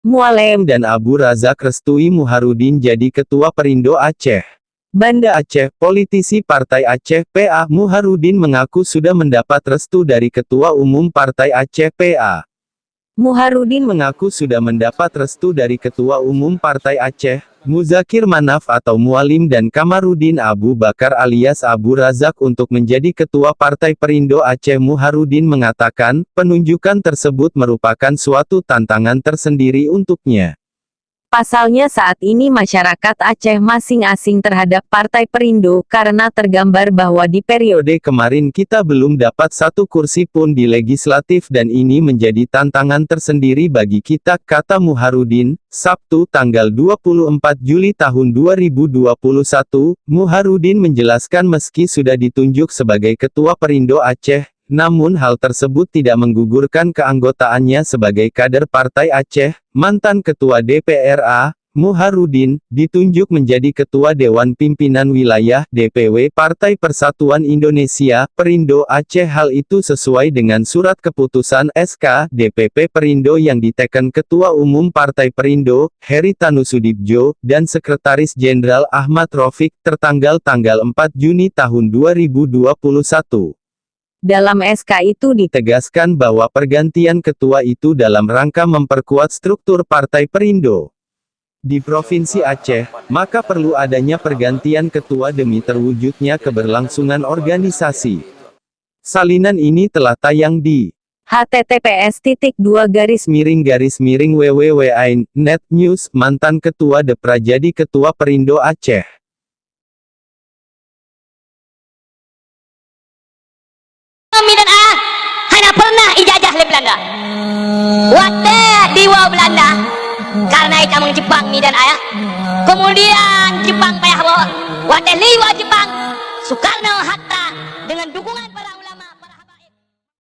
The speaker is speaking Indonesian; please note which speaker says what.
Speaker 1: Mualem dan Abu Razak restui Muharudin jadi Ketua Perindo Aceh. Banda Aceh, politisi Partai Aceh PA Muharudin mengaku sudah mendapat restu dari Ketua Umum Partai Aceh PA. Muharudin mengaku sudah mendapat restu dari Ketua Umum Partai Aceh, Muzakir Manaf atau Mualim dan Kamarudin Abu Bakar alias Abu Razak untuk menjadi Ketua Partai Perindo Aceh. Muharudin mengatakan, penunjukan tersebut merupakan suatu tantangan tersendiri untuknya. Pasalnya saat ini masyarakat Aceh masing asing terhadap Partai Perindo karena tergambar bahwa di periode kemarin kita belum dapat satu kursi pun di legislatif dan ini menjadi tantangan tersendiri bagi kita, kata Muharudin. Sabtu tanggal 24 Juli tahun 2021, Muharudin menjelaskan meski sudah ditunjuk sebagai Ketua Perindo Aceh, namun hal tersebut tidak menggugurkan keanggotaannya sebagai kader Partai Aceh. Mantan Ketua DPRA, Muharudin, ditunjuk menjadi Ketua Dewan Pimpinan Wilayah (DPW) Partai Persatuan Indonesia, Perindo Aceh. Hal itu sesuai dengan surat keputusan SK DPP Perindo yang diteken Ketua Umum Partai Perindo, Heri Tanusudibjo, dan Sekretaris Jenderal Ahmad Rafiq, tertanggal tanggal 4 Juni tahun 2021. Dalam SK itu ditegaskan bahwa pergantian ketua itu dalam rangka memperkuat struktur Partai Perindo di Provinsi Aceh, maka perlu adanya pergantian ketua demi terwujudnya keberlangsungan organisasi. Salinan ini telah tayang di https://www.net News. Mantan Ketua Depra jadi Ketua Perindo Aceh.
Speaker 2: Midan A hanya pernah ijazah le Belanda. Waktu diwa Belanda karena itu Jepang Midan A. Kemudian Jepang payah bawa. Waktu liwa Jepang Soekarno Hatta